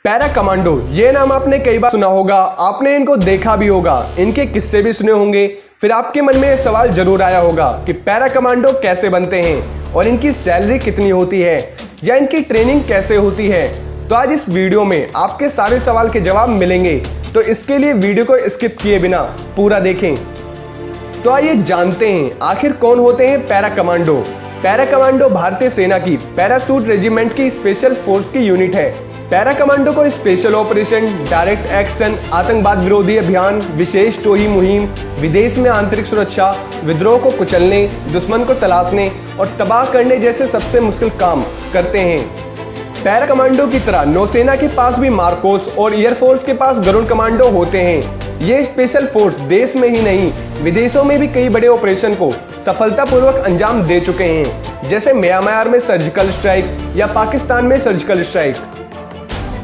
Para commando, ये नाम आपने कई बार सुना होगा, आपने इनको देखा भी होगा, इनके किस्से भी सुने होंगे। फिर आपके मन में ये सवाल जरूर आया होगा कि पैरा कमांडो कैसे बनते हैं और इनकी सैलरी कितनी होती है या इनकी ट्रेनिंग कैसे होती है। तो आज इस वीडियो में आपके सारे सवाल के जवाब मिलेंगे, तो इसके लिए वीडियो को स्किप किए बिना पूरा देखें। तो आइए जानते हैं आखिर कौन होते हैं पैरा कमांडो। पैरा कमांडो भारतीय सेना की पैरासूट रेजिमेंट की स्पेशल फोर्स की यूनिट है। पैरा कमांडो को स्पेशल ऑपरेशन, डायरेक्ट एक्शन, आतंकवाद विरोधी अभियान, विशेष टोही मुहिम, विदेश में आंतरिक सुरक्षा, विद्रोह को कुचलने, दुश्मन को तलाशने और तबाह करने जैसे सबसे मुश्किल काम करते हैं। पैरा कमांडो की तरह नौसेना के पास भी मार्कोस और एयरफोर्स के पास गरुड़ कमांडो होते हैं। ये स्पेशल फोर्स देश में ही नहीं, विदेशों में भी कई बड़े ऑपरेशन को सफलतापूर्वक अंजाम दे चुके हैं, जैसे म्यांमार में सर्जिकल स्ट्राइक या पाकिस्तान में सर्जिकल स्ट्राइक।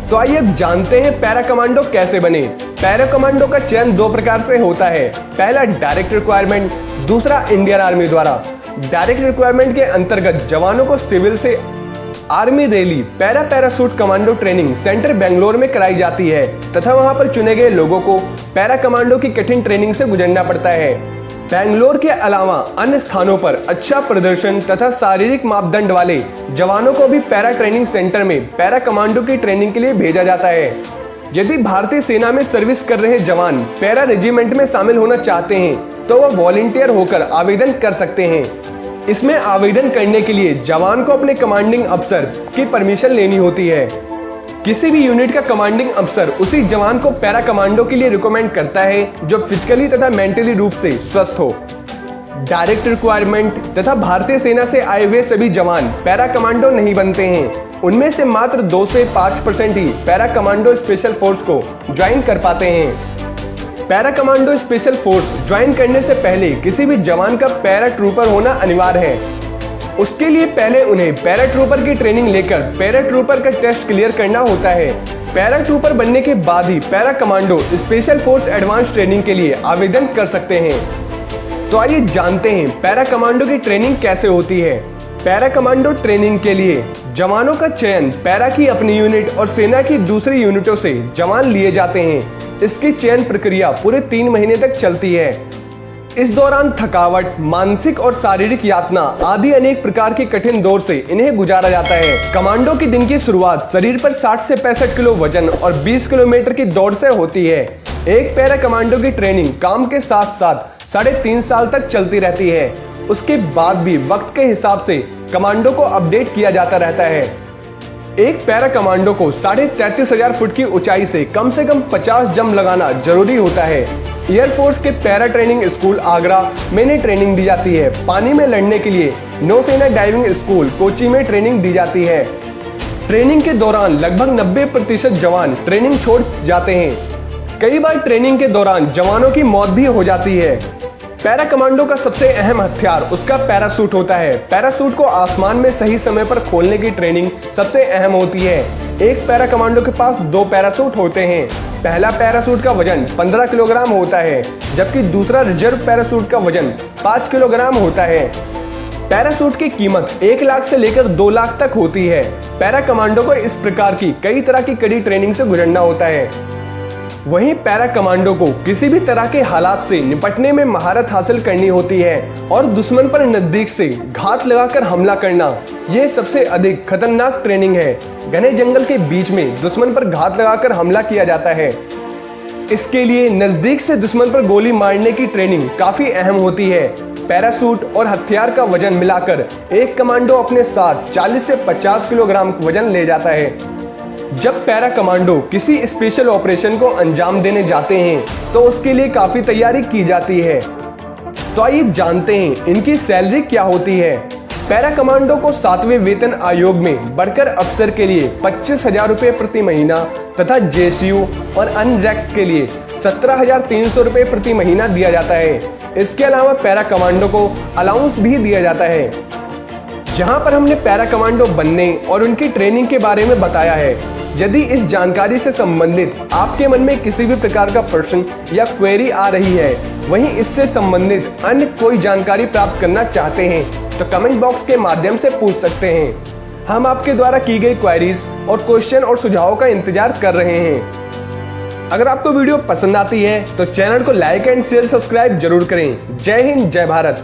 तो आइए अब जानते हैं पैरा कमांडो कैसे बने। पैरा कमांडो का चयन दो प्रकार से होता है, पहला डायरेक्ट रिक्वायरमेंट, दूसरा इंडियन आर्मी द्वारा। डायरेक्ट रिक्वायरमेंट के अंतर्गत जवानों को सिविल से army rally parachute commando training centre Bangalore में कराई जाती है तथा वहां पर चुने गए लोगों को पैरा कमांडो की कठिन ट्रेनिंग से गुजरना पड़ता है। बेंगलोर के अलावा अन्य स्थानों पर अच्छा प्रदर्शन तथा शारीरिक मापदंड वाले जवानों को भी पैरा ट्रेनिंग सेंटर में पैरा कमांडो की ट्रेनिंग के लिए भेजा जाता है। यदि भारतीय सेना में सर्विस कर रहे जवान पैरा रेजिमेंट में शामिल होना चाहते हैं तो वह वॉलंटियर होकर आवेदन कर सकते हैं। इसमें आवेदन करने के लिए जवान को अपने कमांडिंग अफसर की परमिशन लेनी होती है। किसी भी यूनिट का कमांडिंग अफसर उसी जवान को पैरा कमांडो के लिए रिकमेंड करता है जो फिजिकली तथा मेंटली रूप से स्वस्थ हो। डायरेक्ट रिक्वायरमेंट तथा भारतीय सेना से आए हुए सभी जवान पैरा कमांडो नहीं बनते हैं। उनमें से मात्र 2 से 5% ही पैरा कमांडो स्पेशल फोर्स को ज्वाइन कर पाते हैं। Para commando special force join करने से पहले किसी भी जवान का पैरा ट्रूपर होना अनिवार्य है। उसके लिए पहले उन्हें पैरा ट्रूपर की ट्रेनिंग लेकर पैरा ट्रूपर का टेस्ट क्लियर करना होता है। पैरा ट्रूपर बनने के बाद ही para commando special force advance training के लिए आवेदन कर सकते हैं। तो आइए जानते हैं पैरा कमांडो की ट्रेनिंग कैसे होती है। पैरा कमांडो ट्रेनिंग के लिए जवानों का चयन पैरा की अपनी यूनिट और सेना की दूसरी यूनिटों से जवान लिए जाते हैं। इसकी चयन प्रक्रिया पूरे 3 महीने तक चलती है। इस दौरान थकावट, मानसिक और शारीरिक यातना आदि अनेक प्रकार के कठिन दौर से इन्हें गुजारा जाता है। कमांडो की दिन की शुरुआत शरीर पर 60 से 65 किलो वजन और 20 किलोमीटर की दौड़ से होती है। एक पैरा कमांडो की ट्रेनिंग काम के साथ साथ 3.5 साल तक चलती रहती है। उसके बाद भी वक्त के हिसाब से कमांडो को अपडेट किया जाता रहता है। एक पैरा कमांडो को 33,500 फुट की ऊंचाई से कम 50 जंप लगाना जरूरी होता है। एयरफोर्स के पैरा ट्रेनिंग स्कूल आगरा में इन्हें ट्रेनिंग दी जाती है। पानी में लड़ने के लिए नौसेना डाइविंग स्कूल कोची में ट्रेनिंग दी जाती है। ट्रेनिंग के दौरान लगभग 90% जवान ट्रेनिंग छोड़ जाते हैं। कई बार ट्रेनिंग के दौरान जवानों की मौत भी हो जाती है। पैरा कमांडो का सबसे अहम हथियार उसका पैरासूट होता है। पैरासूट को आसमान में सही समय पर खोलने की ट्रेनिंग सबसे अहम होती है। एक पैरा कमांडो के पास 2 पैरासूट होते हैं। पहला पैरासूट का वजन 15 किलोग्राम होता है, जबकि दूसरा रिजर्व पैरासूट का वजन 5 किलोग्राम होता है। पैरासूट की कीमत 1 लाख से लेकर 2 लाख तक होती है। पैरा कमांडो को इस प्रकार की कई तरह की कड़ी ट्रेनिंग से गुजरना होता है। वहीं पैरा कमांडो को किसी भी तरह के हालात से निपटने में महारत हासिल करनी होती है और दुश्मन पर नजदीक से घात लगाकर हमला करना, ये सबसे अधिक खतरनाक ट्रेनिंग है। घने जंगल के बीच में दुश्मन पर घात लगाकर हमला किया जाता है। इसके लिए नजदीक से दुश्मन पर गोली मारने की ट्रेनिंग काफी अहम होती है। पैरासूट और हथियार का वजन मिलाकर एक कमांडो अपने साथ 40 से 50 किलोग्राम वजन ले जाता है। जब पैरा कमांडो किसी स्पेशल ऑपरेशन को अंजाम देने जाते हैं तो उसके लिए काफी तैयारी की जाती है। तो आइए जानते हैं इनकी सैलरी क्या होती है। पैरा कमांडो को 7वें वेतन आयोग में बढ़कर अफसर के लिए 25,000 रुपए प्रति महीना तथा जेसीयू और अन्य रैंक्स के लिए 17,300 रुपए प्रति महीना दिया जाता है। इसके अलावा पैरा कमांडो को अलाउंस भी दिया जाता है। जहां पर हमने पैरा कमांडो बनने और उनकी ट्रेनिंग के बारे में बताया है। यदि इस जानकारी से संबंधित आपके मन में किसी भी प्रकार का प्रश्न या क्वेरी आ रही है, वहीं इससे संबंधित अन्य कोई जानकारी प्राप्त करना चाहते हैं तो कमेंट बॉक्स के माध्यम से पूछ सकते हैं। हम आपके द्वारा की गई क्वेरीज और क्वेश्चन और सुझावों का इंतजार कर रहे हैं। अगर आपको वीडियो पसंद आती है तो चैनल को लाइक एंड शेयर सब्सक्राइब जरूर करें। जय हिंद, जय भारत।